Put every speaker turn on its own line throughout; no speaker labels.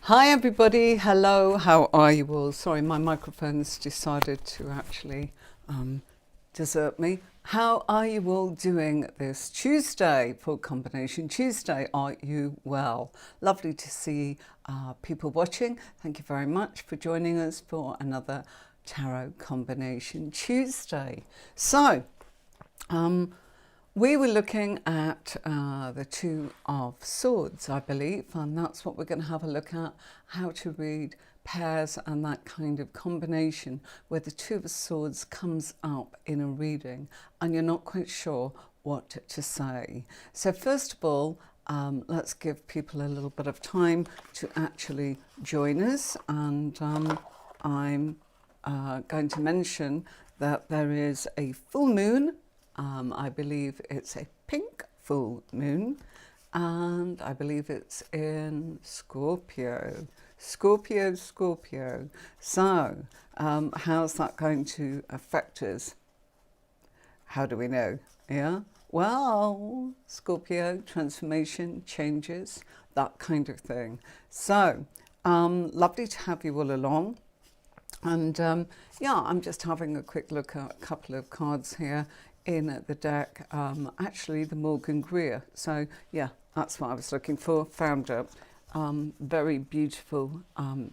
Hi everybody, hello, how are you all? Sorry, my microphone's decided to actually desert me. How are you all doing this Tuesday, for Combination Tuesday? Are you well? Lovely to see people watching. Thank you very much for joining us for another Tarot Combination Tuesday. So, we were looking at the Two of Swords, I believe, and that's what we're going to have a look at, how to read pairs and that kind of combination where the Two of Swords comes up in a reading and you're not quite sure what to say. So first of all, let's give people a little bit of time to actually join us, and I'm going to mention that there is a full moon. I believe it's a pink full moon, and I believe it's in Scorpio. Scorpio. So, how's that going to affect us? How do we know? Yeah? Well, Scorpio, transformation, changes, that kind of thing. So, lovely to have you all along. And yeah, I'm just having a quick look at a couple of cards here in the deck, actually the Morgan Greer. So yeah, that's what I was looking for, found it. Very beautiful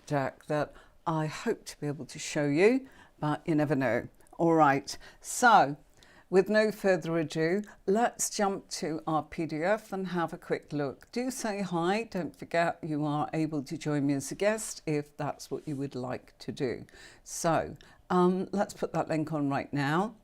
deck that I hope to be able to show you, but you never know. All right, so with no further ado, let's jump to our PDF and have a quick look. Do say hi. Don't forget you are able to join me as a guest if that's what you would like to do. So let's put that link on right now.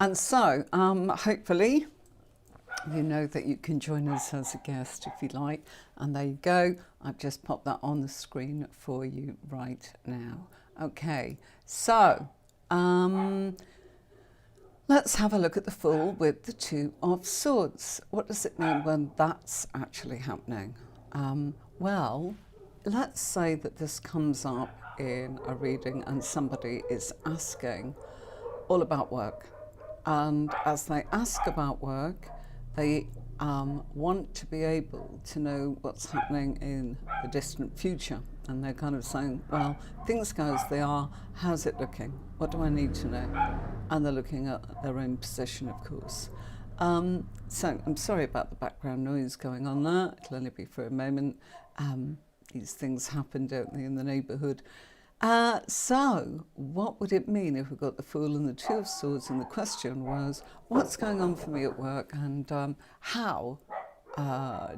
And so, hopefully, you know that you can join us as a guest if you like. And there you go. I've just popped that on the screen for you right now. Okay, so let's have a look at the Fool with the Two of Swords. What does it mean when that's actually happening? Well, let's say that this comes up in a reading and somebody is asking all about work. And as they ask about work, they want to be able to know what's happening in the distant future. And they're kind of saying, well, things go as they are. How's it looking? What do I need to know? And they're looking at their own position, of course. So I'm sorry about the background noise going on there. It'll only be for a moment. These things happen, don't they, in the neighbourhood. So what would it mean if we got the Fool and the Two of Swords, and the question was, what's going on for me at work, and how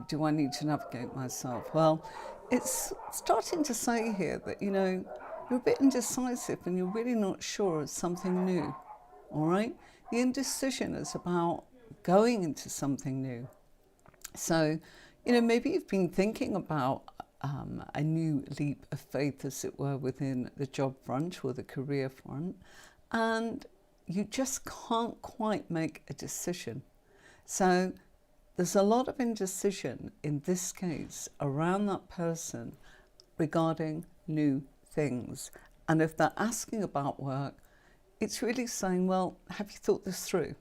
do I need to navigate myself? Well, it's starting to say here that, you know, you're a bit indecisive and you're really not sure of something new, all right? The indecision is about going into something new. So, you know, maybe you've been thinking about a new leap of faith, as it were, within the job front or the career front, and you just can't quite make a decision. So there's a lot of indecision in this case around that person regarding new things. And if they're asking about work, it's really saying, well, have you thought this through?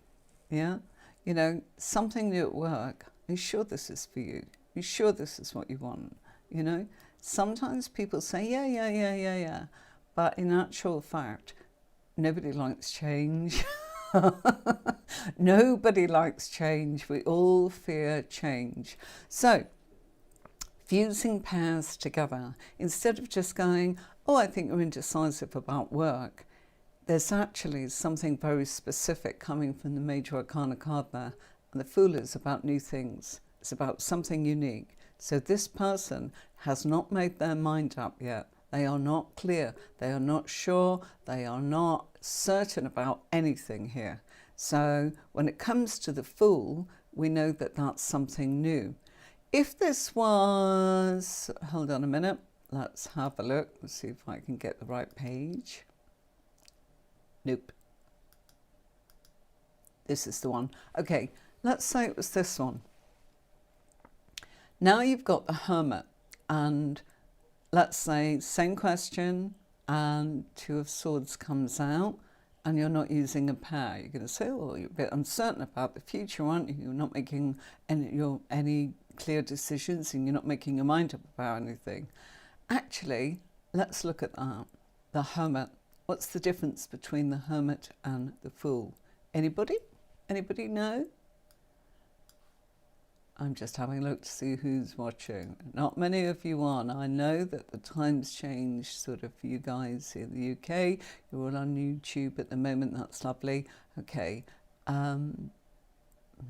Yeah, you know, something new at work. Are you sure this is for you? Are you sure this is what you want? You know, sometimes people say, yeah. But in actual fact, nobody likes change. Nobody likes change. We all fear change. So, fusing pairs together, instead of just going, oh, I think you're indecisive about work, there's actually something very specific coming from the Major Arcana card there. And the Fool is about new things. It's about something unique. So this person has not made their mind up yet. They are not clear. They are not sure. They are not certain about anything here. So when it comes to the Fool, we know that that's something new. if this was, hold on a minute, let's have a look. Let's see if I can get the right page. Nope. This is the one. Okay, let's say it was this one. Now you've got the Hermit, and let's say same question, and Two of Swords comes out, and you're not using a pair. You're going to say, oh, you're a bit uncertain about the future, aren't you? You're not making any clear decisions, and you're not making your mind up about anything. Actually, let's look at that. The Hermit. What's the difference between the Hermit and the Fool? Anybody? Anybody know? I'm just having a look to see who's watching. Not many of you are. I know that the times change sort of for you guys in the UK. You're all on YouTube at the moment. That's lovely. Okay. I'm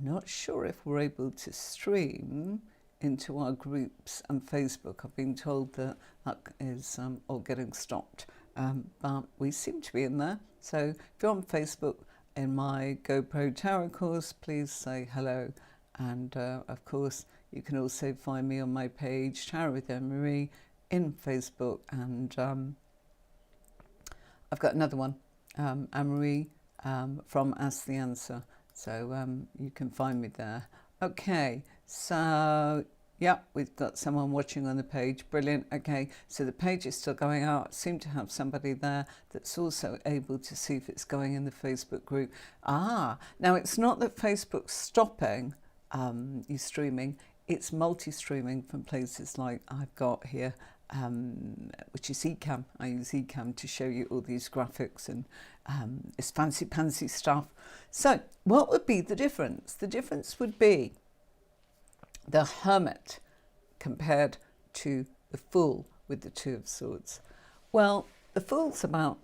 not sure if we're able to stream into our groups and Facebook. I've been told that that is all getting stopped. But we seem to be in there. So if you're on Facebook in my GoPro Tarot course, please say hello. And of course, you can also find me on my page, Tarot with Anne-Marie, in Facebook. And I've got another one, Anne-Marie from Ask the Answer. So you can find me there. Okay, so yeah, we've got someone watching on the page. Brilliant. Okay, so the page is still going out. I seem to have somebody there that's also able to see if it's going in the Facebook group. Now it's not that Facebook's stopping you streaming. It's multi-streaming from places like I've got here, which is Ecamm. I use Ecamm to show you all these graphics and this fancy stuff. So what would be the difference? The difference would be the Hermit compared to the Fool with the Two of Swords. Well, the Fool's about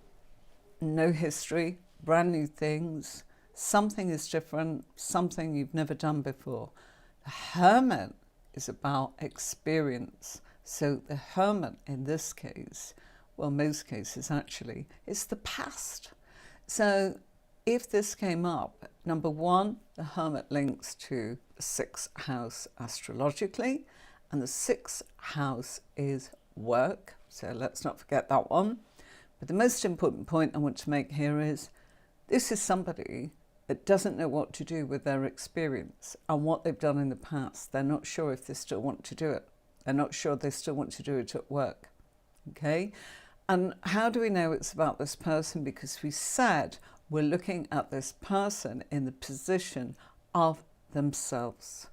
no history, brand new things, something is different, something you've never done before. The Hermit is about experience. So the Hermit in this case, well, most cases actually, is the past. So if this came up, number one, the Hermit links to the 6th house astrologically, and the 6th house is work. So let's not forget that one. But the most important point I want to make here is this is somebody that doesn't know what to do with their experience and what they've done in the past. They're not sure if they still want to do it. They're not sure they still want to do it at work. Okay? And how do we know it's about this person? Because we said we're looking at this person in the position of themselves.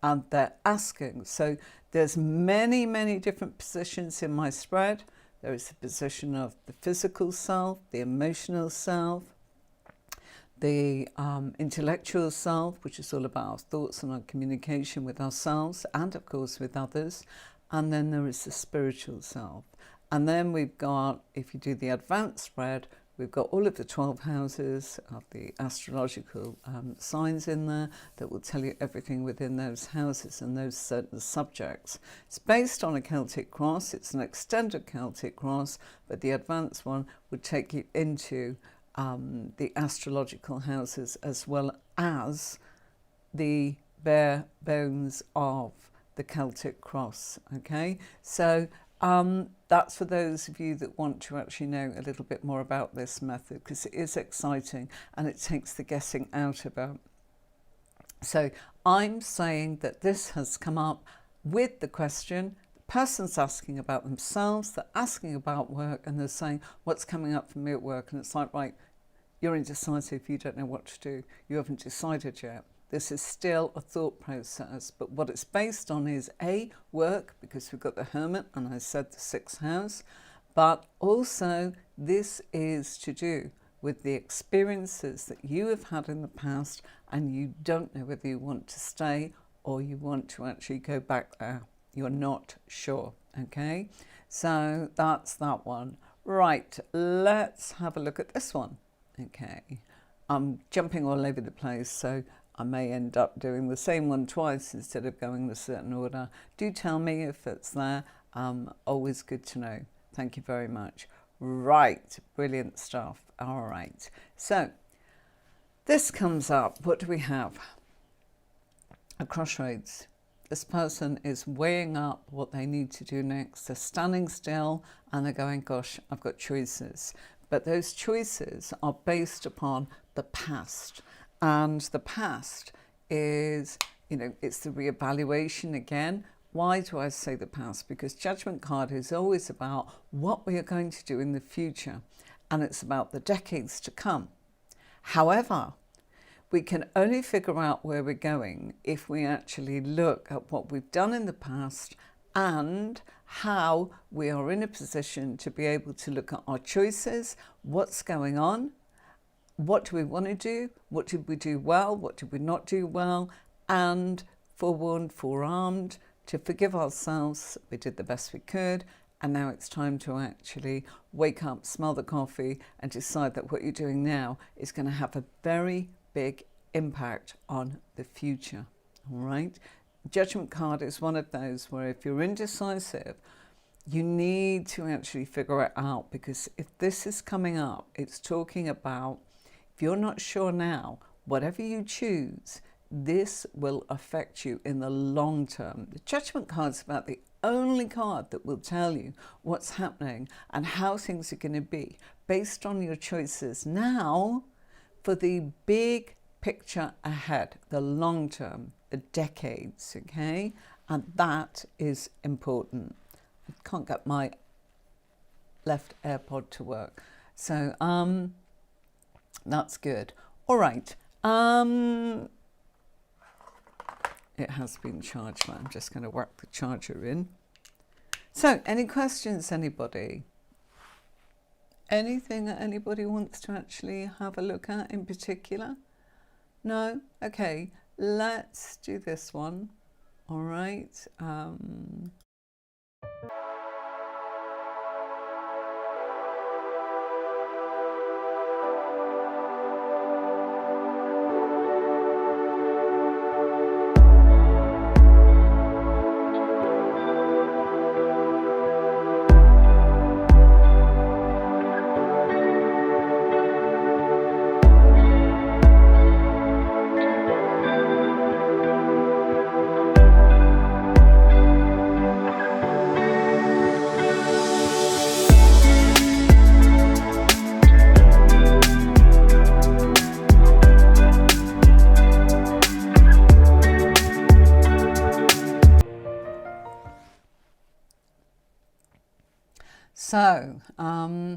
And they're asking. So there's many different positions in my spread. There is the position of the physical self, the emotional self, the intellectual self, which is all about our thoughts and our communication with ourselves and of course with others. And then there is the spiritual self. And then we've got, if you do the advanced spread, we've got all of the 12 houses of the astrological signs in there that will tell you everything within those houses and those certain subjects. It's based on a Celtic cross. It's an extended Celtic cross, but the advanced one would take you into the astrological houses as well as the bare bones of the Celtic cross. Okay, so that's for those of you that want to actually know a little bit more about this method, because it is exciting and it takes the guessing out about. So I'm saying that this has come up with the question. The person's asking about themselves, they're asking about work, and they're saying, what's coming up for me at work? And it's like, right, you're indecisive, you don't know what to do, you haven't decided yet. This is still a thought process, but what it's based on is A, work, because we've got the Hermit, and I said the 6th house, but also this is to do with the experiences that you have had in the past, and you don't know whether you want to stay or you want to actually go back there. You're not sure, okay? So that's that one. Right, let's have a look at this one. Okay, I'm jumping all over the place, so I may end up doing the same one twice instead of going in a certain order. Do tell me if it's there. Always good to know. Thank you very much. Right, brilliant stuff. All right, so this comes up. What do we have? A crossroads. this person is weighing up what they need to do next. They're standing still and they're going, gosh, I've got choices. But those choices are based upon the past. And the past is, it's the reevaluation again. Why do I say the past? Because Judgment card is always about what we are going to do in the future. And it's about the decades to come. However, we can only figure out where we're going if we actually look at what we've done in the past and how we are in a position to be able to look at our choices, what's going on, what do we want to do, what did we do well, what did we not do well, and forewarned, forearmed, to forgive ourselves. We did the best we could, and now it's time to actually wake up, smell the coffee, and decide that what you're doing now is going to have a very big impact on the future. All right? Judgment card is one of those where if you're indecisive, you need to actually figure it out, because if this is coming up, it's talking about if you're not sure now, whatever you choose, this will affect you in the long term. The Judgment card is about the only card that will tell you what's happening and how things are going to be based on your choices now for the big picture ahead, the long term, the decades, okay? And that is important. I can't get my left AirPod to work. So that's good. All right. It has been charged. I'm just going to whack the charger in. So, any questions, anybody? Anything that anybody wants to actually have a look at in particular? No? Okay, let's do this one. All right. So,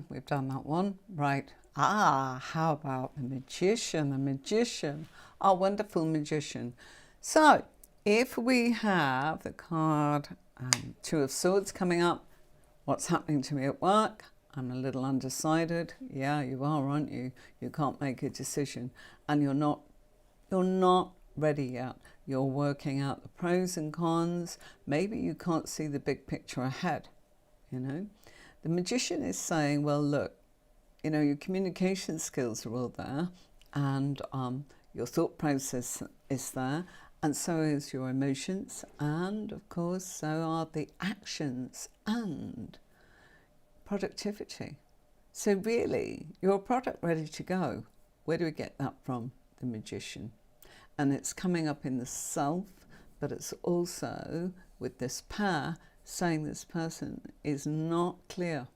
we've done that one, right? How about the Magician? The Magician, our wonderful Magician. So, if we have the card Two of Swords coming up, what's happening to me at work? I'm a little undecided. Yeah, you are, aren't you? You can't make a decision, and you're not ready yet. You're working out the pros and cons. Maybe you can't see the big picture ahead, The Magician is saying, well, look, your communication skills are all there, and your thought process is there, and so is your emotions, and of course, so are the actions and productivity. So really, you're a product ready to go. Where do we get that from? The Magician. And it's coming up in the self, but it's also with this pair saying this person is not clear.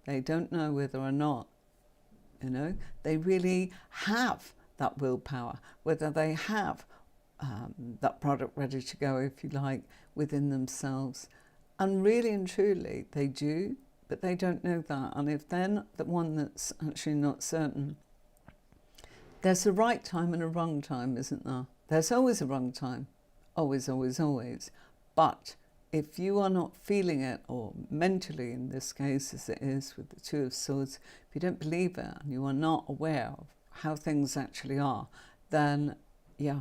They don't know whether or not, they really have that willpower, whether they have that product ready to go, if you like, within themselves. And really and truly, they do, but they don't know that. And if they're not the one that's actually not certain, there's a right time and a wrong time, isn't there? There's always a wrong time. Always, always, always. But if you are not feeling it, or mentally in this case as it is with the Two of Swords, if you don't believe it and you are not aware of how things actually are, then yeah,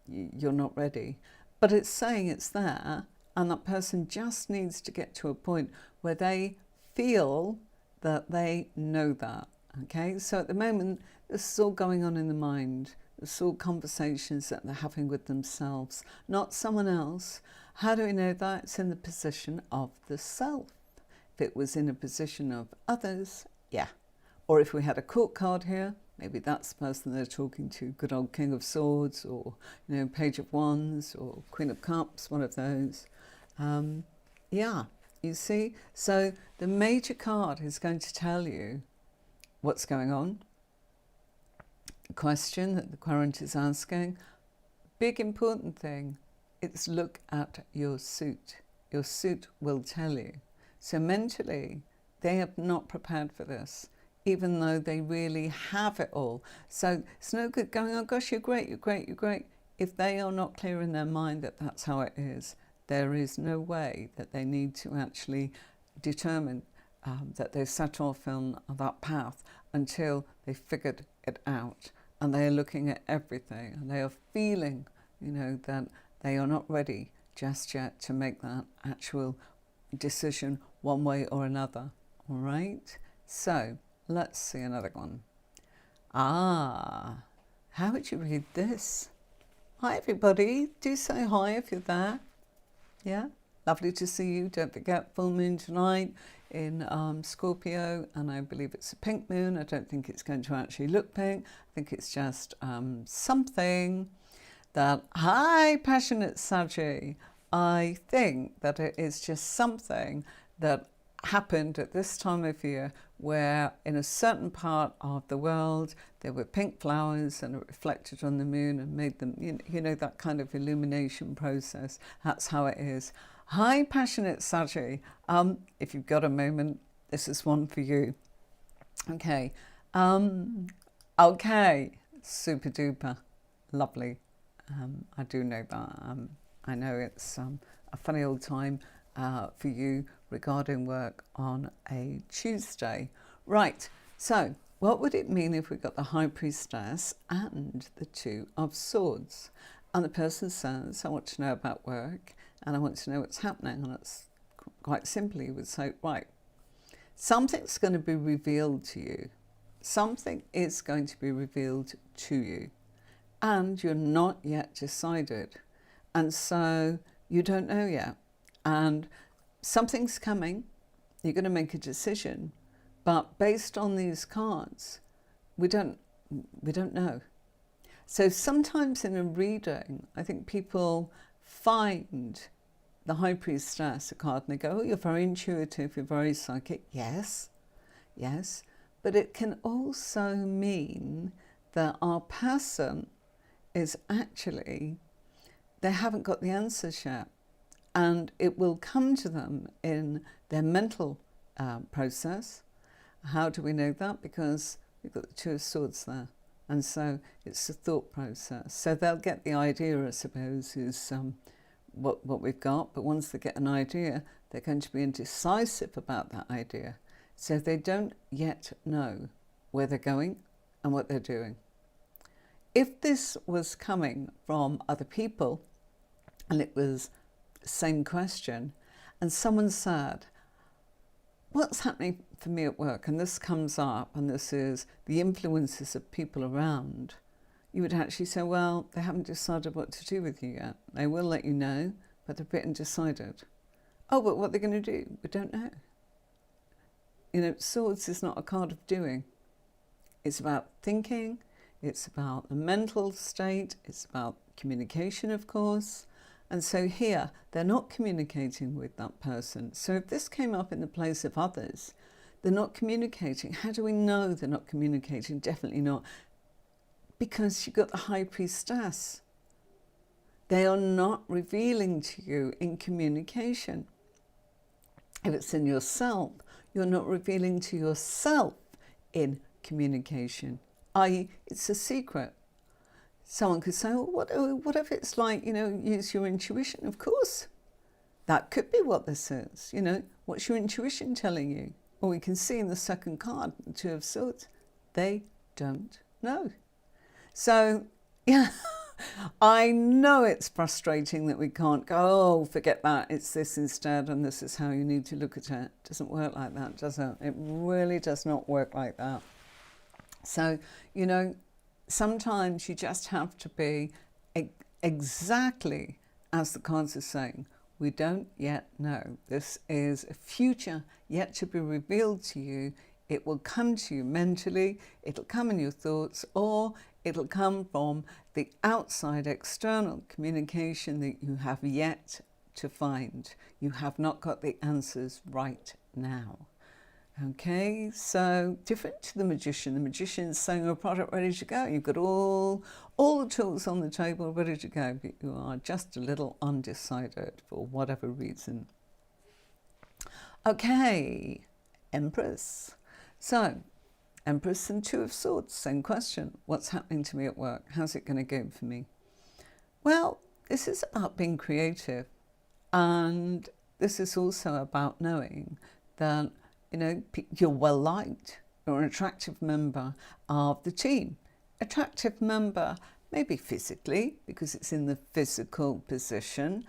you're not ready. But it's saying it's there, and that person just needs to get to a point where they feel that they know that. Okay, so at the moment, this is all going on in the mind. It's all conversations that they're having with themselves, not someone else. How do we know that? It's in the position of the self. If it was in a position of others, yeah. Or if we had a court card here, Maybe that's the person they're talking to, good old King of Swords, or, you know, Page of Wands, or Queen of Cups, one of those. Yeah, you see? So the Major card is going to tell you what's going on. The question that the Querent is asking, big important thing, it's look at your suit. Your suit will tell you. So mentally, they have not prepared for this, even though they really have it all. So it's no good going, oh gosh, you're great, you're great, you're great. If they are not clear in their mind that that's how it is, there is no way that they need to actually determine that they set off on that path until they figured it out. And they are looking at everything, and they are feeling, you know, that they are not ready just yet to make that actual decision one way or another. All right? So let's see another one. How would you read this? Hi, everybody. Do say hi if you're there. Yeah? Lovely to see you. Don't forget, full moon tonight in Scorpio, and I believe it's a pink moon. I don't think it's going to actually look pink. I think it's just something that, hi, passionate Saggy. I think that it is just something that happened at this time of year where in a certain part of the world there were pink flowers and it reflected on the moon and made them, you know, that kind of illumination process. That's how it is. Hi, passionate Saggy. If you've got a moment, this is one for you. Okay. Okay. Super duper. Lovely. I do know that. I know it's a funny old time for you regarding work on a Tuesday. Right. So what would it mean if we got the High Priestess and the Two of Swords? And the person says, I want to know about work and I want to know what's happening. And it's quite simply, you would say, right, something's going to be revealed to you. Something is going to be revealed to you. And you're not yet decided. And so you don't know yet. And something's coming. You're going to make a decision. But based on these cards, we don't know. So sometimes in a reading, I think people find the High Priestess a card and they go, oh, you're very intuitive, you're very psychic. Yes, yes. But it can also mean that our person is actually, they haven't got the answers yet. And it will come to them in their mental process. How do we know that? Because we've got the Two of Swords there. And so it's a thought process. So they'll get the idea, I suppose, is what we've got. But once they get an idea, they're going to be indecisive about that idea. So they don't yet know where they're going and what they're doing. If this was coming from other people and it was the same question and someone said, what's happening for me at work? And this comes up and this is the influences of people around. You would actually say, well, they haven't decided what to do with you yet. They will let you know, but they're a bit undecided. Oh, but what they're going to do, we don't know. You know, Swords is not a card of doing. It's about thinking. It's about the mental state. It's about communication, of course. And so here, they're not communicating with that person. So if this came up in the place of others, they're not communicating. How do we know they're not communicating? Definitely not. Because you've got the High Priestess. They are not revealing to you in communication. If it's in yourself, you're not revealing to yourself in communication, i.e. it's a secret. Someone could say, oh, what if it's like, you know, use your intuition? Of course, that could be what this is. You know, what's your intuition telling you? Well, we can see in the second card, the Two of Swords, they don't know. So, yeah, I know it's frustrating that we can't go, oh, forget that, it's this instead, and this is how you need to look at it. It doesn't work like that, does it? It really does not work like that. So, you know, sometimes you just have to be exactly as the cards are saying. We don't yet know. This is a future yet to be revealed to you It will come to you mentally, it'll come in your thoughts, or it'll come from the outside external communication that you have yet to find. You have not got the answers right now. Okay, so different to the magician. The magician's saying a product ready to go. You've got all the tools on the table ready to go, but you are just a little undecided for whatever reason. Okay, Empress. So, Empress and Two of Swords, same question. What's happening to me at work? How's it going to go for me? Well, this is about being creative. And this is also about knowing that, you know, you're well liked. You're an attractive member of the team. Attractive member, maybe physically, because it's in the physical position,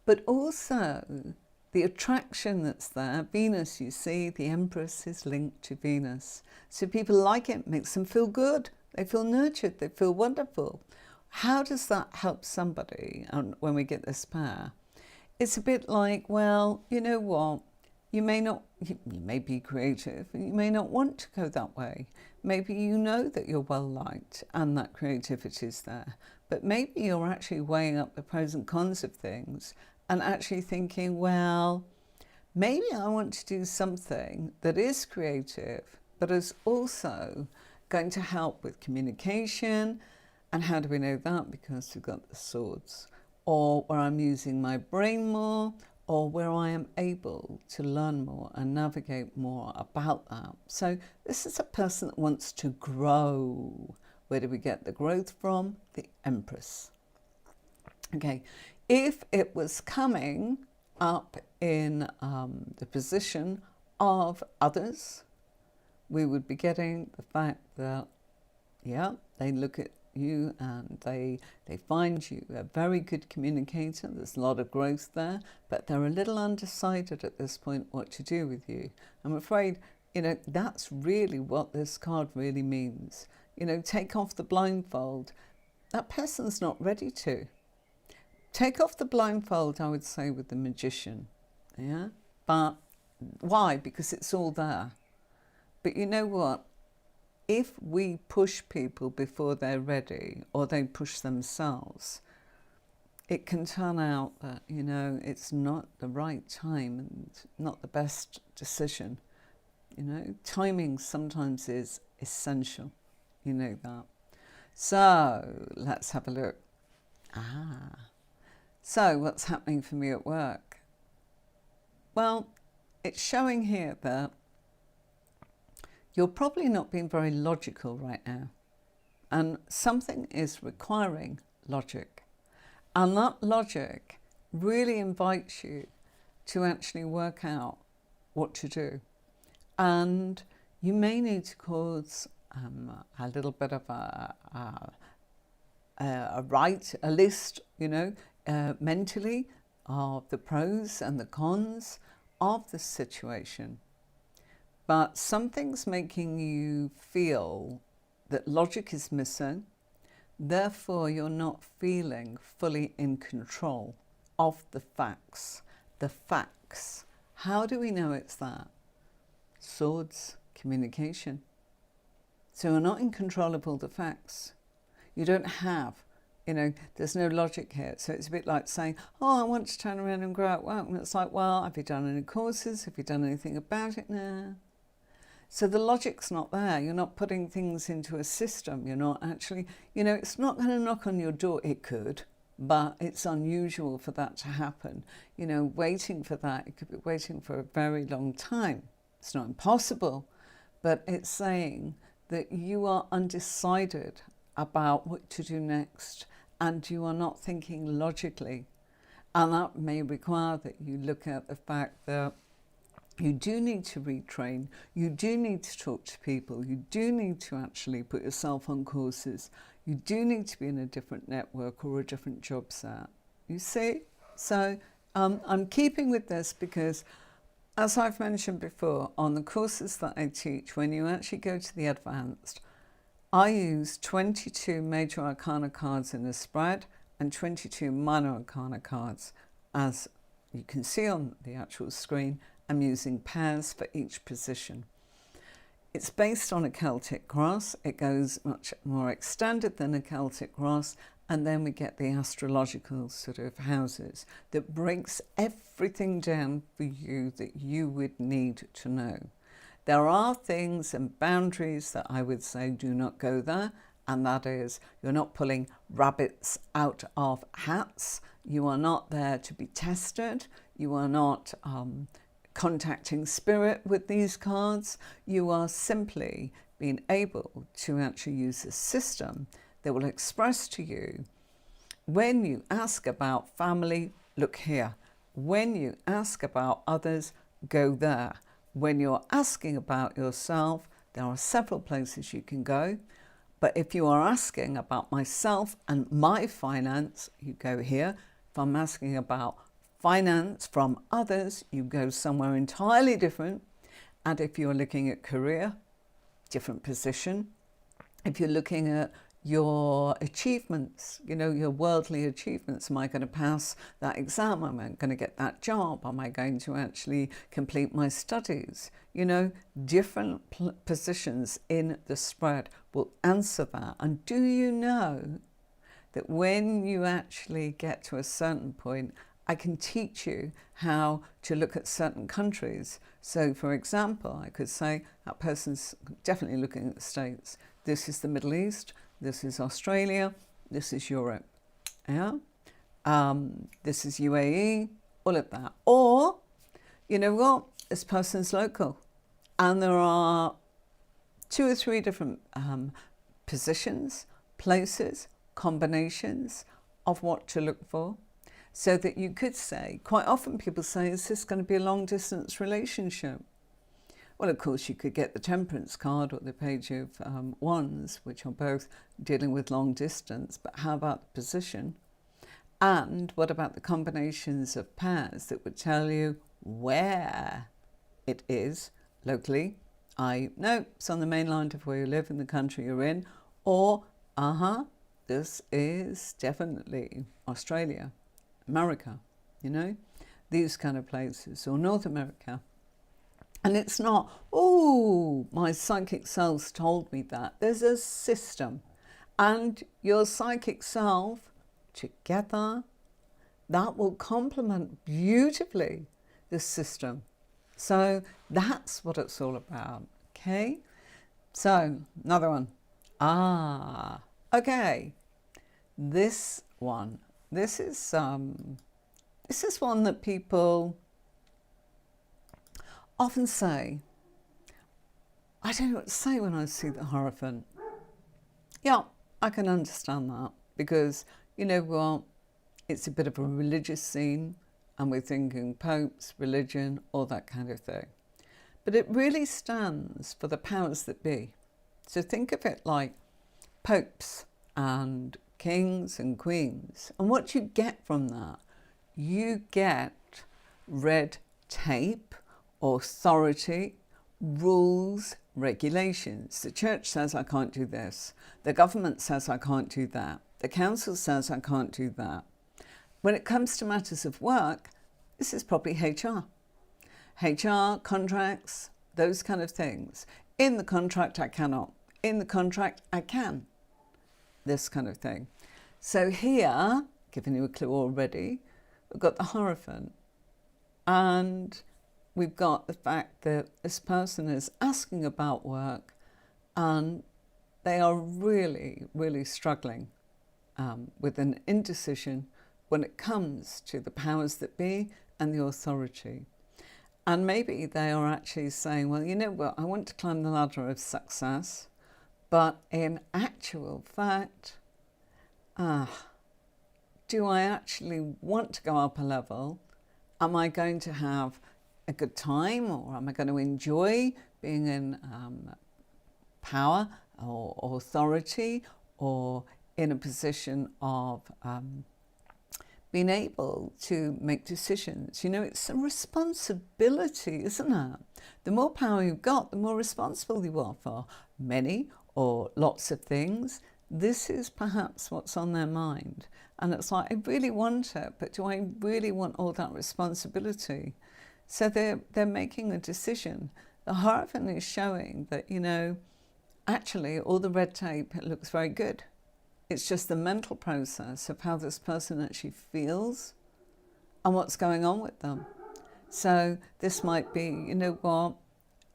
but also the attraction that's there. Venus, you see, the Empress is linked to Venus. So people like it, makes them feel good. They feel nurtured, they feel wonderful. How does that help somebody when we get this pair? It's a bit like, well, you know what? You may be creative, and you may not want to go that way. Maybe you know that you're well liked and that creativity is there, but maybe you're actually weighing up the pros and cons of things and actually thinking, well, maybe I want to do something that is creative, but is also going to help with communication. And how do we know that? Because we've got the swords, or where I'm using my brain more, or where I am able to learn more and navigate more about that. So this is a person that wants to grow. Where do we get the growth from? The Empress. Okay, if it was coming up in the position of others, we would be getting the fact that, yeah, they look at you and they find you a very good communicator. There's a lot of growth there, but they're a little undecided at this point what to do with you. I'm afraid, you know, that's really what this card really means. You know, take off the blindfold. That person's not ready to. Take off the blindfold, I would say, with the magician. Yeah? But why? Because it's all there. But you know what? If we push people before they're ready, or they push themselves, it can turn out that, you know, it's not the right time and not the best decision. You know, timing sometimes is essential. You know that. So let's have a look. So what's happening for me at work? Well, it's showing here that you're probably not being very logical right now. And something is requiring logic. And that logic really invites you to actually work out what to do. And you may need to cause a little bit of a list, you know, mentally of the pros and the cons of the situation. But something's making you feel that logic is missing, therefore you're not feeling fully in control of the facts. The facts. How do we know it's that? Swords, communication. So we're not in control of all the facts. You don't have, you know, there's no logic here. So it's a bit like saying, oh, I want to turn around and grow at work. And it's like, well, have you done any courses? Have you done anything about it now? So the logic's not there. You're not putting things into a system. You're not actually, you know, it's not going to knock on your door. It could, but it's unusual for that to happen. You know, waiting for that, it could be waiting for a very long time. It's not impossible, but it's saying that you are undecided about what to do next and you are not thinking logically. And that may require that you look at the fact that you do need to retrain, you do need to talk to people, you do need to actually put yourself on courses, you do need to be in a different network or a different job set. You see? So I'm keeping with this because, as I've mentioned before, on the courses that I teach, when you actually go to the advanced, I use 22 Major Arcana cards in a spread and 22 Minor Arcana cards. As you can see on the actual screen, I'm using pairs for each position. It's based on a Celtic cross. It goes much more extended than a Celtic cross. And then we get the astrological sort of houses that breaks everything down for you that you would need to know. There are things and boundaries that I would say do not go there. And that is, you're not pulling rabbits out of hats. You are not there to be tested. You are not contacting spirit with these cards. You are simply being able to actually use a system that will express to you, when you ask about family, look here. When you ask about others, go there. When you're asking about yourself, there are several places you can go. But if you are asking about myself and my finance, you go here. If I'm asking about finance from others, you go somewhere entirely different. And if you're looking at career, different position. If you're looking at your achievements, you know, your worldly achievements, am I going to pass that exam? Am I going to get that job? Am I going to actually complete my studies? You know, different positions in the spread will answer that. And do you know that when you actually get to a certain point, I can teach you how to look at certain countries. So, for example, I could say that person's definitely looking at the States. This is the Middle East. This is Australia. This is Europe. Yeah. This is UAE. All of that. Or, you know what? This person's local, and there are 2 or 3 different positions, places, combinations of what to look for. So that you could say, quite often people say, is this going to be a long distance relationship? Well, of course, you could get the Temperance card or the Page of Wands, which are both dealing with long distance. But how about the position? And what about the combinations of pairs that would tell you where it is locally? No, it's on the main line of where you live in the country you're in. Or, this is definitely Australia, America, you know, these kind of places, or North America. And it's not, oh, my psychic self told me that. There's a system. And your psychic self together, that will complement beautifully the system. So that's what it's all about. Okay. So another one. Okay. This one. This is one that people often say, I don't know what to say when I see the Hierophant. Yeah, I can understand that because, you know what, it's a bit of a religious scene and we're thinking popes, religion, all that kind of thing. But it really stands for the powers that be. So think of it like popes and kings and queens. And what you get from that, you get red tape, authority, rules, regulations. The church says I can't do this. The government says I can't do that. The council says I can't do that. When it comes to matters of work, this is probably HR. HR, contracts, those kind of things. In the contract, I cannot. In the contract, I can. This kind of thing. So here, giving you a clue already, we've got the Hierophant. And we've got the fact that this person is asking about work and they are really, really struggling with an indecision when it comes to the powers that be and the authority. And maybe they are actually saying, well, you know what, I want to climb the ladder of success, but in actual fact, do I actually want to go up a level? Am I going to have a good time, or am I going to enjoy being in power or authority, or in a position of being able to make decisions? You know, it's a responsibility, isn't it? The more power you've got, the more responsible you are for many or lots of things. This is perhaps what's on their mind. And it's like, I really want it, but do I really want all that responsibility? So they're making a decision The Hierophant is showing that, you know, actually all the red tape, it looks very good. It's just the mental process of how this person actually feels and what's going on with them. So this might be, you know what,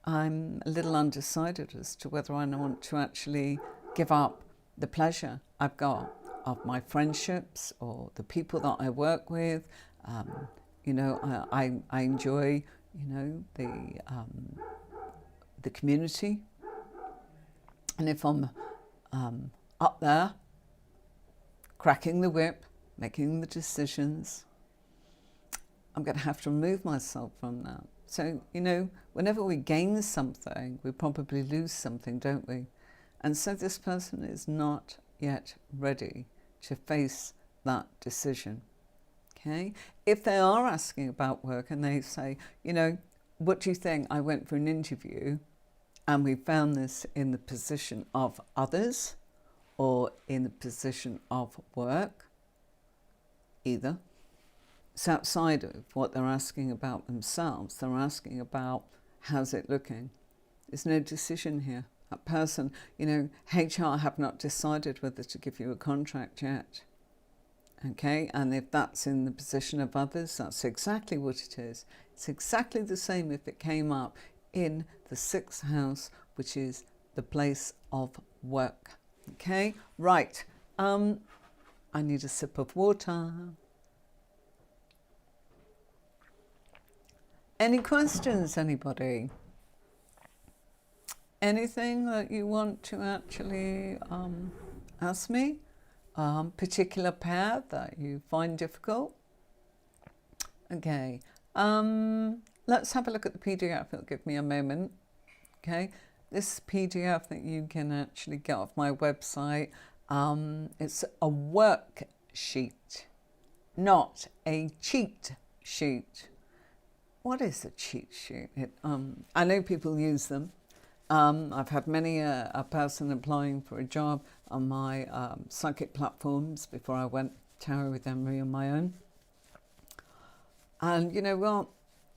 I'm a little undecided as to whether I want to actually give up the pleasure I've got of my friendships or the people that I work with. You know, I enjoy, you know, the community. And if I'm up there, cracking the whip, making the decisions, I'm going to have to remove myself from that. So, you know, whenever we gain something, we probably lose something, don't we? And so this person is not yet ready to face that decision. Okay? If they are asking about work and they say, you know, what do you think? I went for an interview and we found this in the position of others or in the position of work, either. It's outside of what they're asking about themselves. They're asking about, how's it looking? There's no decision here. That person, you know, HR have not decided whether to give you a contract yet. Okay, and if that's in the position of others, that's exactly what it is. It's exactly the same if it came up in the 6th house, which is the place of work. Okay, right. I need a sip of water. Any questions, anybody? Anything that you want to actually ask me? Particular pair that you find difficult? Okay, let's have a look at the PDF. It'll give me a moment. Okay, this PDF that you can actually get off my website. It's a worksheet, not a cheat sheet. What is a cheat sheet? I know people use them. I've had many a person applying for a job on my psychic platforms before I went tarot with Emery on my own. And you know what?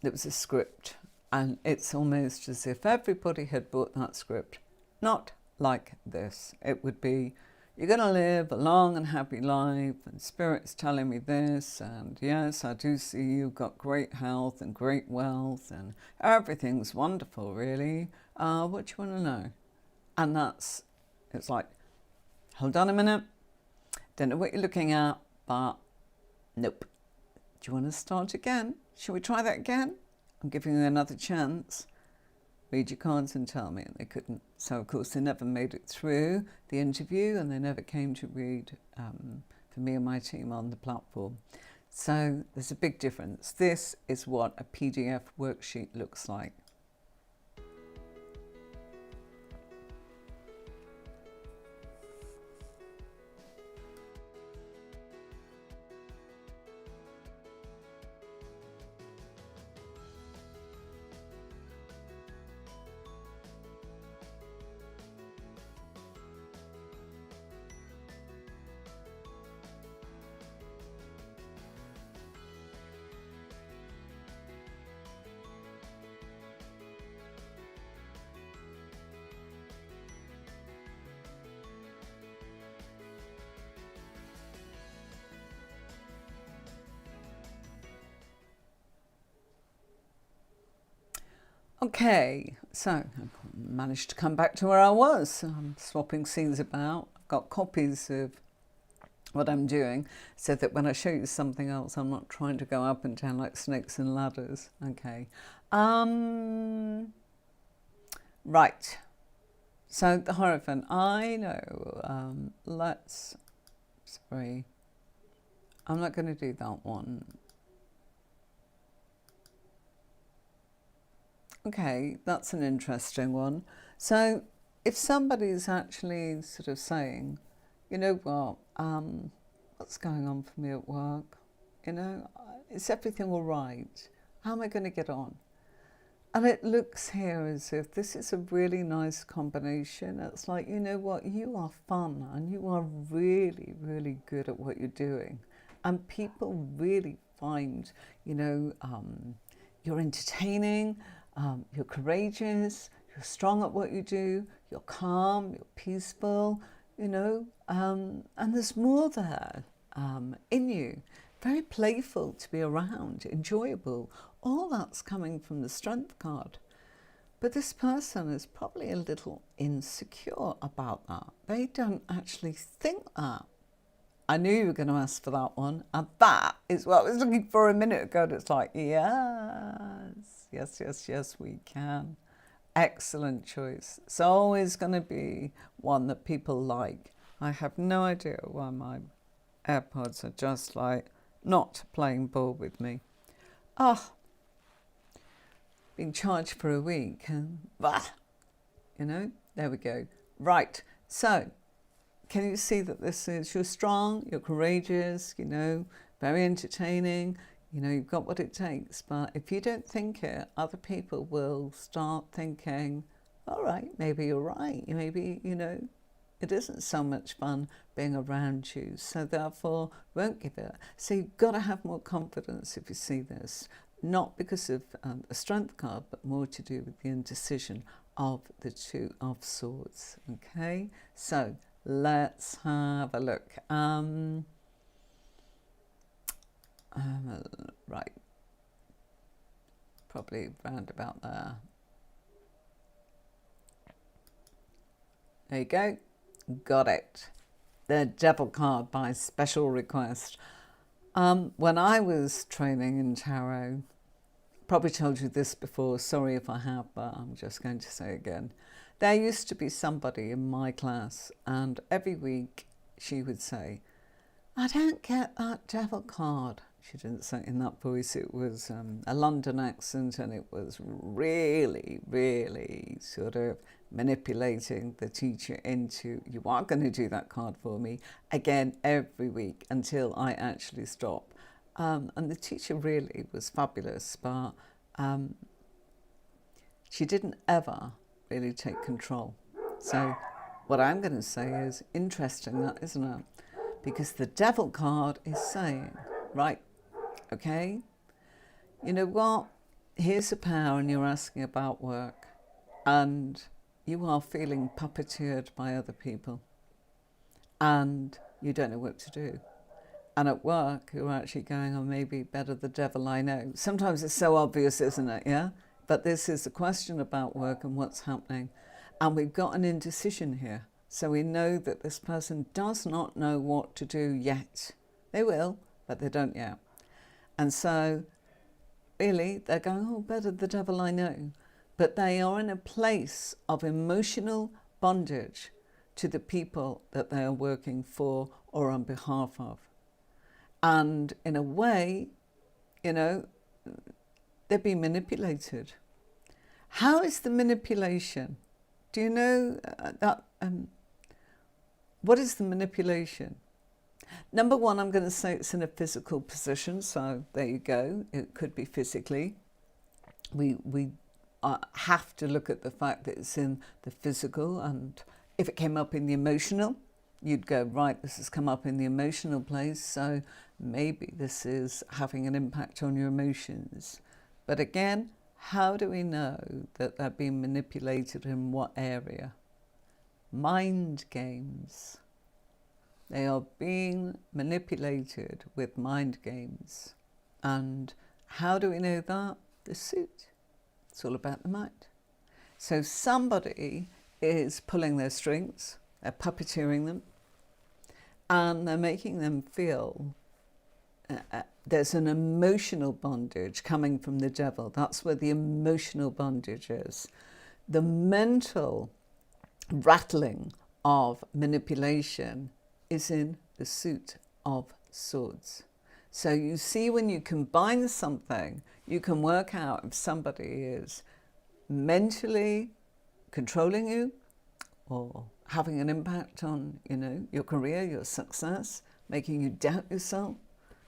There was a script, and it's almost as if everybody had bought that script. Not like this. It would be, you're going to live a long and happy life, and Spirit's telling me this, and yes, I do see you've got great health and great wealth, and everything's wonderful, really. What do you want to know? And it's like, hold on a minute, don't know what you're looking at, but nope. Do you want to start again? Shall we try that again? I'm giving you another chance. Read your cards and tell me. And they couldn't. So, of course, they never made it through the interview, and they never came to read for me and my team on the platform. So there's a big difference. This is what a PDF worksheet looks like. Okay, so I managed to come back to where I was. I'm swapping scenes about. I've got copies of what I'm doing so that when I show you something else, I'm not trying to go up and down like snakes and ladders. Okay. Right. So the Hierophant, I know. Sorry. I'm not going to do that one. Okay, that's an interesting one. So if somebody's actually sort of saying, you know what, what's going on for me at work? You know, is everything all right? How am I going to get on? And it looks here as if this is a really nice combination. It's like, you know what, you are fun and you are really, really good at what you're doing. And people really find, you know, you're entertaining. you're courageous, you're strong at what you do, you're calm, you're peaceful, you know, and there's more there in you. Very playful to be around, enjoyable. All that's coming from the Strength card. But this person is probably a little insecure about that. They don't actually think that. I knew you were going to ask for that one. And that is what I was looking for a minute ago. And it's like, yes, yes, yes, yes, we can. Excellent choice. It's always going to be one that people like. I have no idea why my AirPods are just like not playing ball with me. Oh, being charged for a week. You know, there we go. Right. So, can you see that this is, you're strong, you're courageous, you know, very entertaining, you know, you've got what it takes. But if you don't think it, other people will start thinking, all right, maybe you're right. Maybe, you know, it isn't so much fun being around you. So therefore, won't give it. So you've got to have more confidence if you see this. Not because of a Strength card, but more to do with the indecision of the Two of Swords. Okay, so let's have a look. Right, probably round about there. There you go, got it. The Devil card by special request. When I was training in tarot, probably told you this before, sorry if I have, but I'm just going to say again. There used to be somebody in my class, and every week she would say, I don't get that Devil card. She didn't say it in that voice, it was a London accent, and it was really, really sort of manipulating the teacher into, you are going to do that card for me, again every week until I actually stop. And the teacher really was fabulous, but she didn't ever really take control. So what I'm going to say is, interesting that, isn't it? Because the Devil card is saying, right, okay, you know what, here's a power and you're asking about work, and you are feeling puppeteered by other people, and you don't know what to do. And at work, you're actually going, oh, maybe better the devil I know. Sometimes it's so obvious, isn't it? Yeah? But this is a question about work and what's happening. And we've got an indecision here. So we know that this person does not know what to do yet. They will, but they don't yet. And so really, they're going, oh, better the devil I know. But they are in a place of emotional bondage to the people that they are working for or on behalf of. And in a way, you know, they're being manipulated. How is the manipulation? Do you know that? What is the manipulation? Number one, I'm going to say it's in a physical position. So there you go. It could be physically. We have to look at the fact that it's in the physical. And if it came up in the emotional, you'd go, right, this has come up in the emotional place. So maybe this is having an impact on your emotions. But again, how do we know that they're being manipulated in what area? Mind games. They are being manipulated with mind games. And how do we know that? The suit. It's all about the mind. So somebody is pulling their strings, they're puppeteering them, and they're making them feel there's an emotional bondage coming from the devil. That's where the emotional bondage is. The mental rattling of manipulation is in the suit of swords. So you see, when you combine something, you can work out if somebody is mentally controlling you or having an impact on, you know, your career, your success, making you doubt yourself,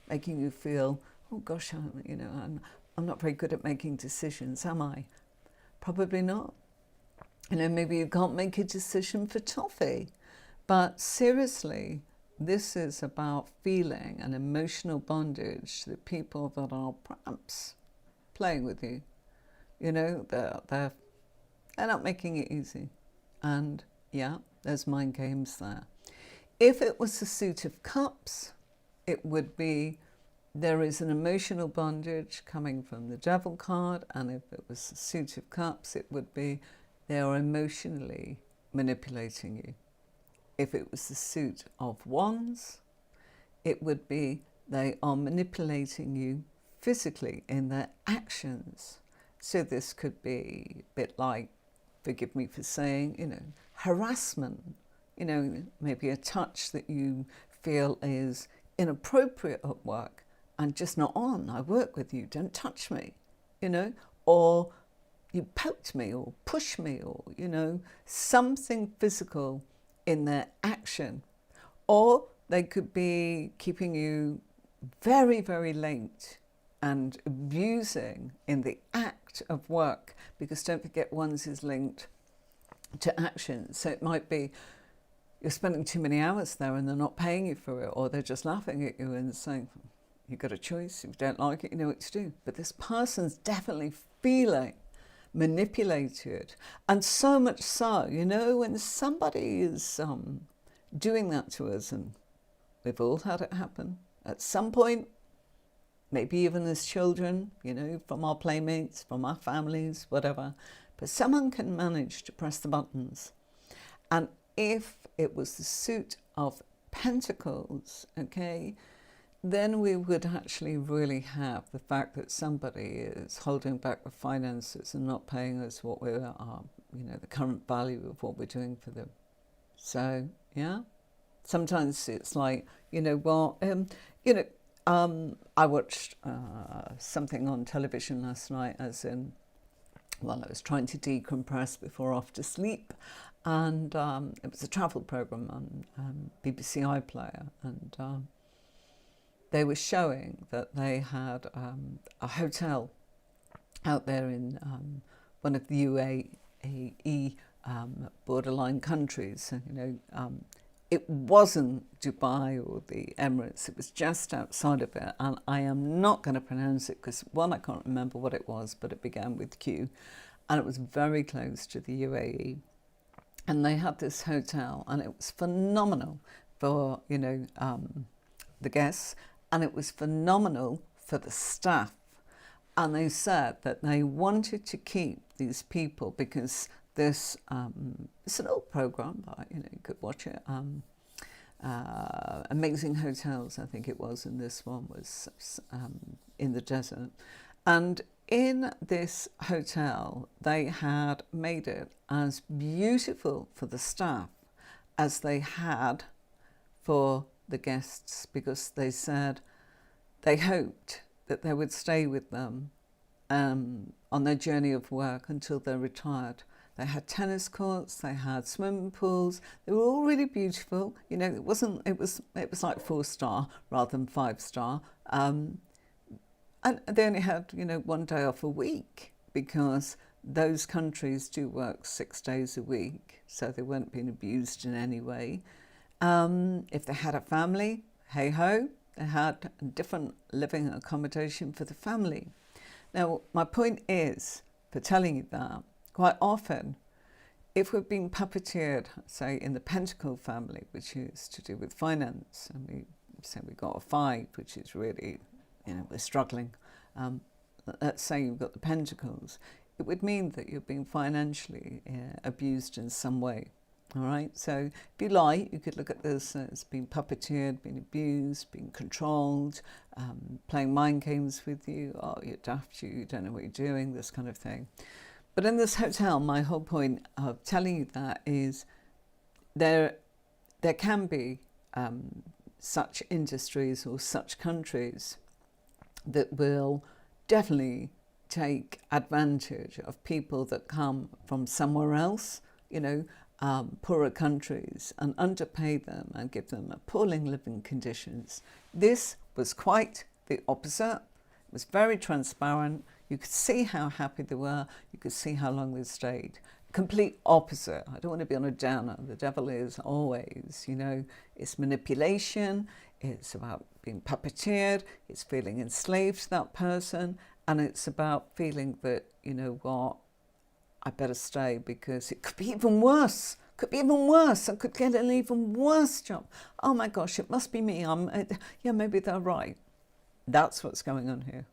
making you feel, oh gosh, I'm not very good at making decisions, am I? Probably not. You know, maybe you can't make a decision for toffee. But seriously, this is about feeling an emotional bondage to the people that are perhaps playing with you. You know, they're not making it easy. And yeah, there's mind games there. If it was the Suit of Cups, it would be there is an emotional bondage coming from the Devil card. And if it was the Suit of Cups, it would be they are emotionally manipulating you. If it was the Suit of Wands, it would be they are manipulating you physically in their actions. So this could be a bit like, forgive me for saying, you know, harassment, you know, maybe a touch that you feel is inappropriate at work and just not on. I work with you, don't touch me, you know, or you poked me or pushed me, or, you know, something physical in their action. Or they could be keeping you very, very late and abusing in the act of work, because don't forget, Wands is linked to action. So it might be you're spending too many hours there and they're not paying you for it, or they're just laughing at you and saying, you've got a choice, if you don't like it, you know what to do. But this person's definitely feeling manipulated. And so much so, you know, when somebody is doing that to us, and we've all had it happen at some point, maybe even as children, you know, from our playmates, from our families, whatever. But someone can manage to press the buttons. And if it was the Suit of Pentacles, okay, then we would actually really have the fact that somebody is holding back the finances and not paying us what we are, you know, the current value of what we're doing for them. So, yeah, sometimes it's like, you know, well, you know, I watched something on television last night, as in, well, I was trying to decompress before off to sleep, and it was a travel program on BBC iPlayer, and they were showing that they had a hotel out there in one of the UAE borderline countries. So, you know, it wasn't Dubai or the Emirates, it was just outside of it. And I am not going to pronounce it because, one, I can't remember what it was, but it began with Q. And it was very close to the UAE. And they had this hotel, and it was phenomenal for, you know, the guests. And it was phenomenal for the staff. And they said that they wanted to keep these people because this, it's an old program, but, you know, you could watch it. Amazing Hotels, I think it was, and this one was in the desert. And in this hotel, they had made it as beautiful for the staff as they had for the guests, because they said they hoped that they would stay with them on their journey of work until they're retired. They had tennis courts, they had swimming pools. They were all really beautiful. You know, it was like 4-star rather than 5-star. And they only had, you know, 1 day off a week, because those countries do work 6 days a week, so they weren't being abused in any way. If they had a family, hey ho, they had different living accommodation for the family. Now, my point is, for telling you that, quite often, if we're being puppeteered, say in the Pentacle family, which is to do with finance, and we say we got a 5, which is really, you know, we're struggling. Let's say you've got the Pentacles. It would mean that you're being financially abused in some way. All right, so if you like, you could look at this as being puppeteered, being abused, being controlled, playing mind games with you. Oh, you're daft, you don't know what you're doing, this kind of thing. But in this hotel, my whole point of telling you that is there can be such industries or such countries that will definitely take advantage of people that come from somewhere else, you know, poorer countries, and underpay them and give them appalling living conditions. This was quite the opposite. It was very transparent. You could see how happy they were. You could see how long they stayed. Complete opposite. I don't want to be on a downer. The devil is always, you know, it's manipulation. It's about being puppeteered. It's feeling enslaved to that person. And it's about feeling that you know what, I better stay because it could be even worse. Could be even worse. I could get an even worse job. Oh my gosh, it must be me. Yeah, maybe they're right. That's what's going on here.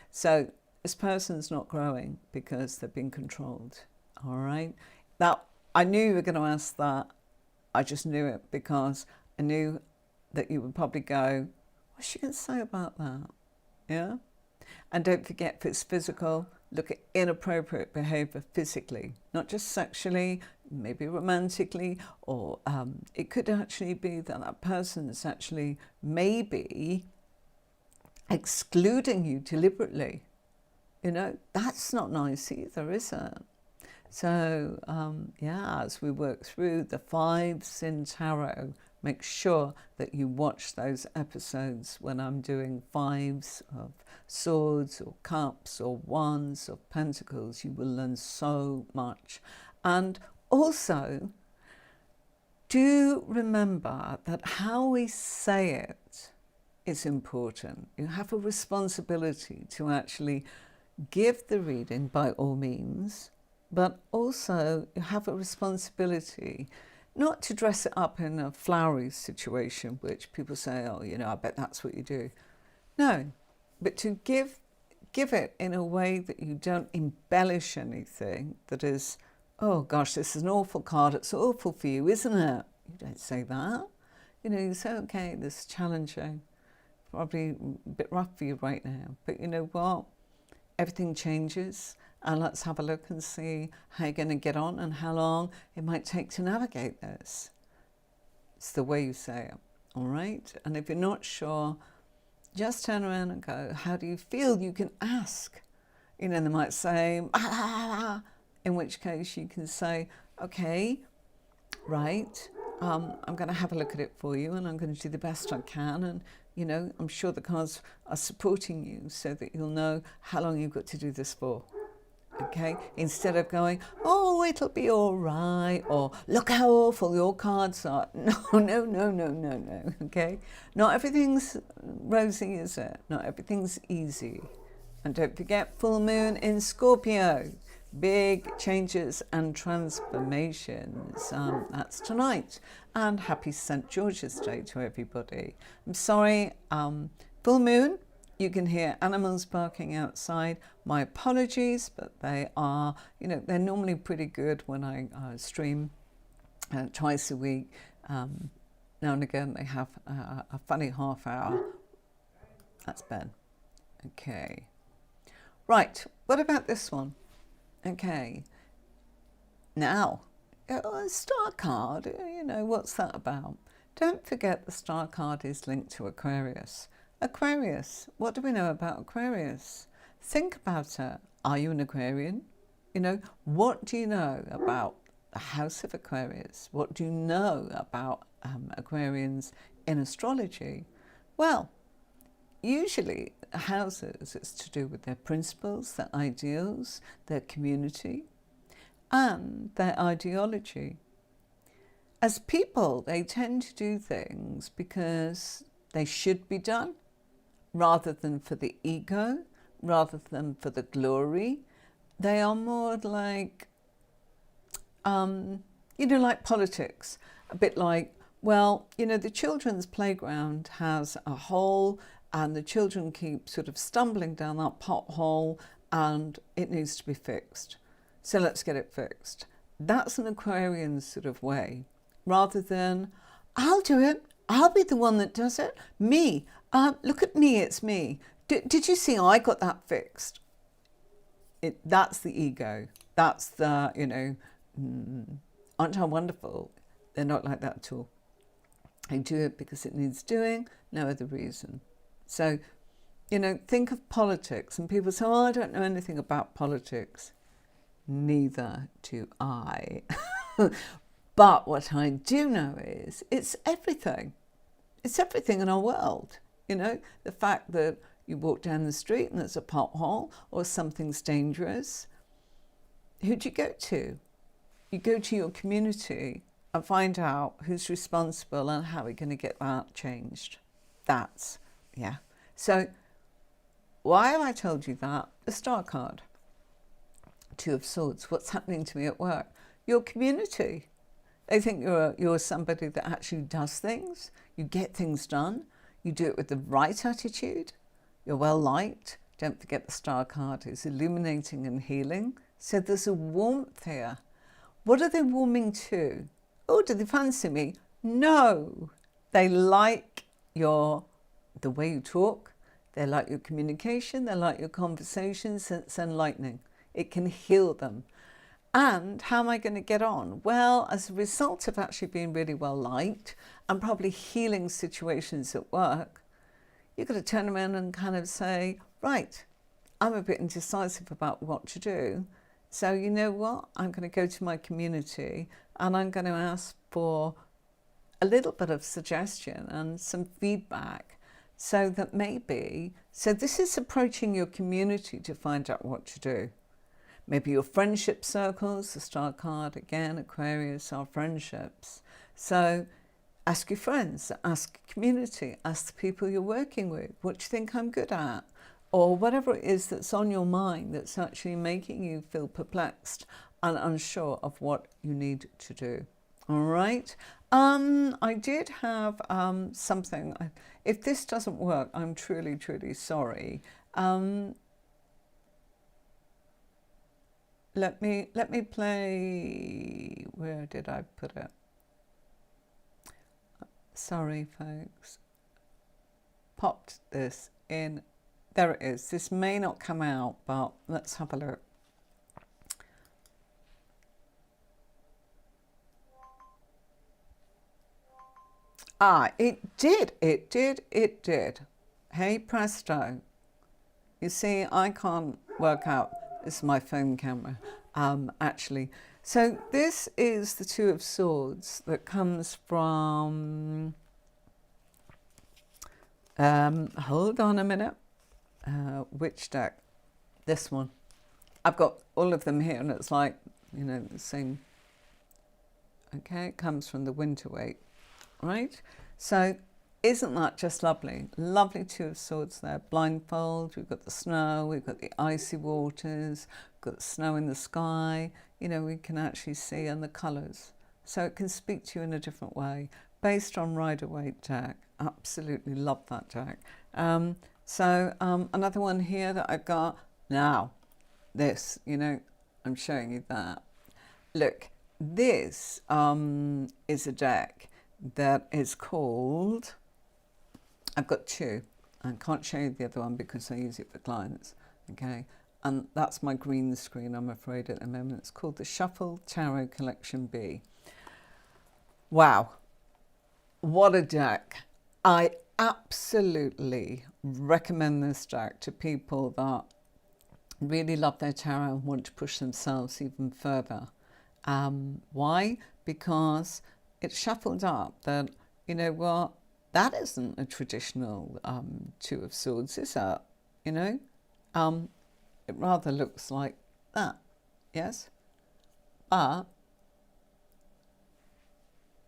So this person's not growing because they've been controlled. All right. Now, I knew you were going to ask that. I just knew it because I knew that you would probably go, what's she going to say about that? Yeah. And don't forget, if it's physical, look at inappropriate behavior physically, not just sexually, maybe romantically, or it could actually be that that person is actually maybe excluding you deliberately. You know, that's not nice either, is it? So, yeah, as we work through the 5s in tarot, make sure that you watch those episodes when I'm doing 5s of swords or cups or wands or pentacles. You will learn so much. And also, do remember that how we say it is important. You have a responsibility to actually give the reading by all means, but also you have a responsibility not to dress it up in a flowery situation, which people say, oh, you know, I bet that's what you do. No, but to give it in a way that you don't embellish anything that is, oh gosh, this is an awful card, it's awful for you, isn't it? You don't say that. You know, you say, okay, this is challenging, probably a bit rough for you right now, but you know what? Everything changes, and let's have a look and see how you're going to get on and how long it might take to navigate this. It's the way you say it, all right? And if you're not sure, just turn around and go, how do you feel? You can ask. You know, they might say, in which case you can say, okay, right, I'm going to have a look at it for you and I'm going to do the best I can. And, you know, I'm sure the cards are supporting you so that you'll know how long you've got to do this for. Okay, instead of going, oh, it'll be all right, or look how awful your cards are. No. Okay, not everything's rosy, is it? Not everything's easy. And don't forget, full moon in Scorpio. Big changes and transformations. That's tonight. And happy St. George's Day to everybody. I'm sorry, full moon. You can hear animals barking outside. My apologies, but they are, you know, they're normally pretty good when I stream twice a week. Now and again, they have a funny half hour. That's Ben. Okay. Right, what about this one? Okay. Now, a star card, you know, what's that about? Don't forget the star card is linked to Aquarius. Aquarius, what do we know about Aquarius? Think about it. Are you an Aquarian? You know, what do you know about the house of Aquarius? What do you know about Aquarians in astrology? Well, usually houses, it's to do with their principles, their ideals, their community, and their ideology. As people, they tend to do things because they should be done, rather than for the ego, rather than for the glory. They are more like, you know, like politics. A bit like, well, you know, the children's playground has a hole and the children keep sort of stumbling down that pothole and it needs to be fixed. So let's get it fixed. That's an Aquarian sort of way, rather than, I'll do it. I'll be the one that does it. Me. Look at me, it's me. Did you see I got that fixed? That's the ego. That's the, you know, aren't I wonderful? They're not like that at all. They do it because it needs doing, no other reason. So, you know, think of politics and people say, oh, I don't know anything about politics. Neither do I. But what I do know is it's everything. It's everything in our world. You know, the fact that you walk down the street and there's a pothole or something's dangerous. Who do you go to? You go to your community and find out who's responsible and how we're going to get that changed. That's, yeah. So why have I told you that? The star card. Two of Swords. What's happening to me at work? Your community. They think you're somebody that actually does things. You get things done. You do it with the right attitude. You're well liked. Don't forget the Star card is illuminating and healing. So there's a warmth here. What are they warming to? Oh, do they fancy me? No. They like the way you talk. They like your communication. They like your conversations. It's enlightening. It can heal them. And how am I going to get on? Well, as a result of actually being really well liked and probably healing situations at work, you've got to turn around and kind of say, right, I'm a bit indecisive about what to do. So you know what? I'm going to go to my community and I'm going to ask for a little bit of suggestion and some feedback so that so this is approaching your community to find out what to do. Maybe your friendship circles, the Star card, again, Aquarius, are friendships. So ask your friends, ask your community, ask the people you're working with, what do you think I'm good at? Or whatever it is that's on your mind that's actually making you feel perplexed and unsure of what you need to do. All right. I did have something. If this doesn't work, I'm truly, truly sorry. Let me play. Where did I put it? Sorry, folks. Popped this in. There it is. This may not come out, but let's have a look. It did. Hey, presto. You see, I can't work out. This is my phone camera, actually. So this is the Two of Swords that comes from, hold on a minute. Which deck? This one. I've got all of them here and it's like, you know, the same. Okay, it comes from the Winter Weight, right? So isn't that just lovely? Lovely Two of Swords there. Blindfold, we've got the snow, we've got the icy waters, we've got the snow in the sky. You know, we can actually see and the colours. So it can speak to you in a different way. Based on Rider-Waite deck. Absolutely love that deck. Another one here that I've got. Now, this, you know, I'm showing you that. Look, this is a deck that is called, I've got two. I can't show you the other one because I use it for clients, okay? And that's my green screen, I'm afraid, at the moment. It's called the Shuffle Tarot Collection B. Wow, what a deck. I absolutely recommend this deck to people that really love their tarot and want to push themselves even further. Why? Because it's shuffled up that, you know what, that isn't a traditional Two of Swords, is it? You know? It rather looks like that, yes? But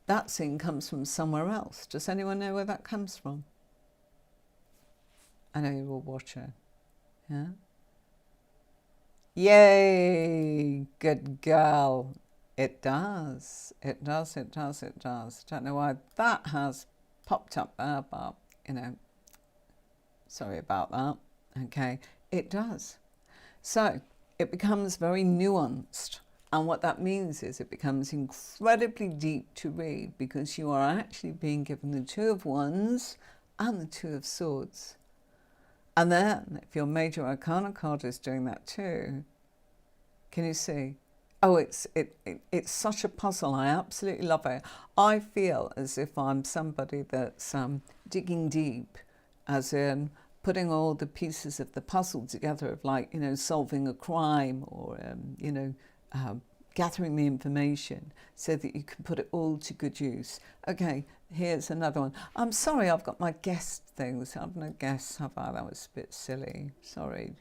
that scene comes from somewhere else. Does anyone know where that comes from? I know you're all watching. Yeah? Yay! Good girl. It does. It does. Don't know why that has popped up there, but, you know, sorry about that. Okay. It does. So it becomes very nuanced. And what that means is it becomes incredibly deep to read because you are actually being given the Two of Wands and the Two of Swords. And then if your Major Arcana card is doing that too, can you see? Oh, it's such a puzzle. I absolutely love it. I feel as if I'm somebody that's digging deep, as in putting all the pieces of the puzzle together of, like, you know, solving a crime or, you know, gathering the information so that you can put it all to good use. Okay, here's another one. I'm sorry, I've got my guest things. I've no guests, have I? That was a bit silly. Sorry.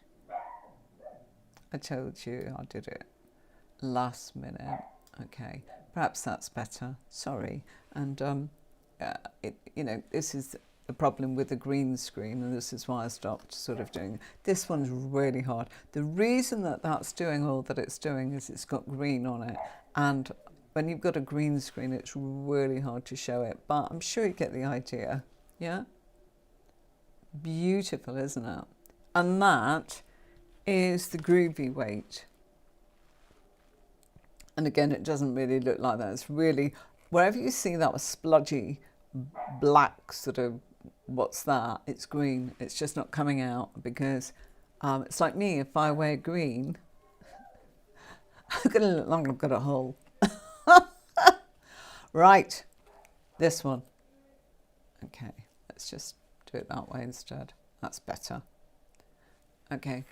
I told you I did it last minute. Okay, perhaps that's better. Sorry. And you know, this is the problem with the green screen, and this is why I stopped sort of doing it. This one's really hard. The reason that that's doing all that it's doing is it's got green on it, and when you've got a green screen it's really hard to show it, but I'm sure you get the idea. Yeah, beautiful, isn't it? And that is the groovy weight. And again, it doesn't really look like that. It's really, wherever you see that splodgy black sort of, what's that? It's green. It's just not coming out because it's like me. If I wear green, I'm going to look like I've got a hole. Right, this one. Okay, let's just do it that way instead. That's better. Okay.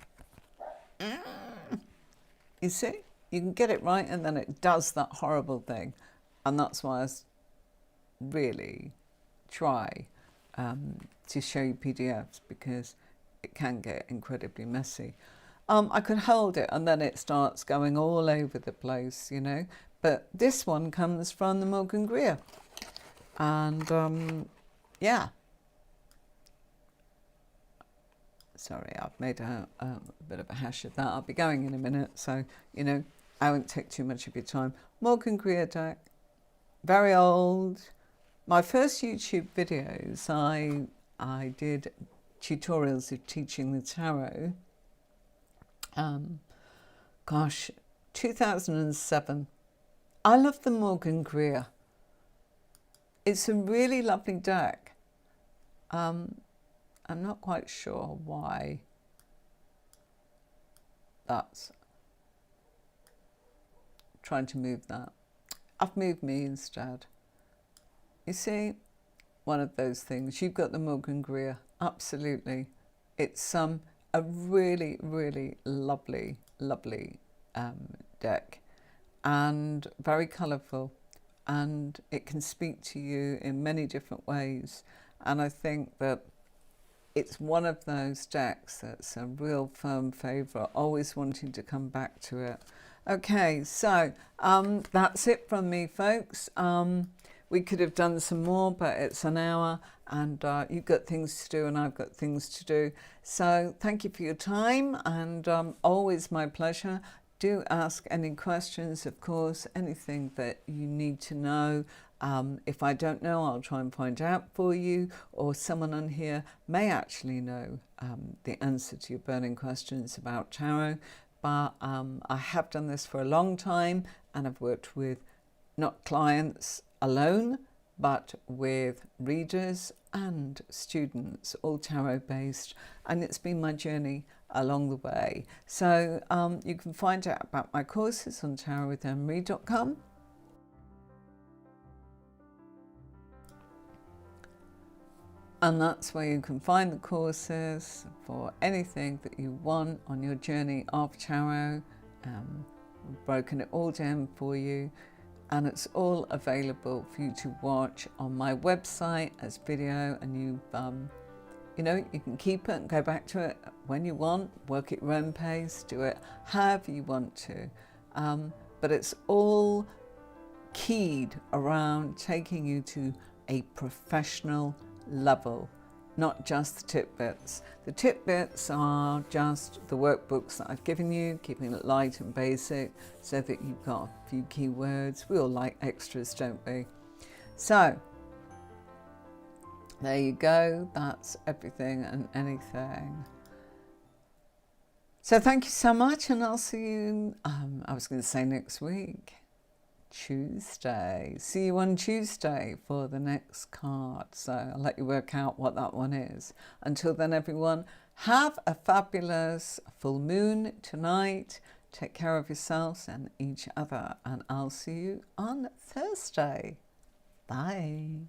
You see? You can get it right and then it does that horrible thing. And that's why I really try to show you PDFs, because it can get incredibly messy. I could hold it and then it starts going all over the place, you know. But this one comes from the Morgan Greer. And yeah. Sorry, I've made a bit of a hash of that. I'll be going in a minute, so, you know, I won't take too much of your time. Morgan Greer deck, very old. My first YouTube videos, I did tutorials of teaching the tarot. Gosh, 2007. I love the Morgan Greer. It's a really lovely deck. I'm not quite sure why that's trying to move that. I've moved me instead. You see, one of those things. You've got the Morgan Greer, absolutely. It's a really, really lovely, lovely deck, and very colourful, and it can speak to you in many different ways. And I think that it's one of those decks that's a real firm favourite, always wanting to come back to it. Okay, so that's it from me, folks. We could have done some more, but it's an hour, and you've got things to do and I've got things to do. So thank you for your time, and always my pleasure. Do ask any questions, of course, anything that you need to know. If I don't know, I'll try and find out for you, or someone on here may actually know the answer to your burning questions about tarot. But I have done this for a long time, and I've worked with not clients alone, but with readers and students, all tarot based, and it's been my journey along the way. So you can find out about my courses on tarotwithemmarie.com. And that's where you can find the courses for anything that you want on your journey of tarot. We've broken it all down for you, and it's all available for you to watch on my website as video. And you know, you can keep it and go back to it when you want, work at your own pace, do it however you want to. But it's all keyed around taking you to a professional level, not just the tidbits. The tidbits are just the workbooks that I've given you, keeping it light and basic so that you've got a few keywords. We all like extras, don't we? So there you go. That's everything and anything. So thank you so much, and I'll see you, I was going to say next week, Tuesday. See you on Tuesday for the next card. So I'll let you work out what that one is. Until then, everyone, have a fabulous full moon tonight. Take care of yourselves and each other, and I'll see you on Thursday. Bye.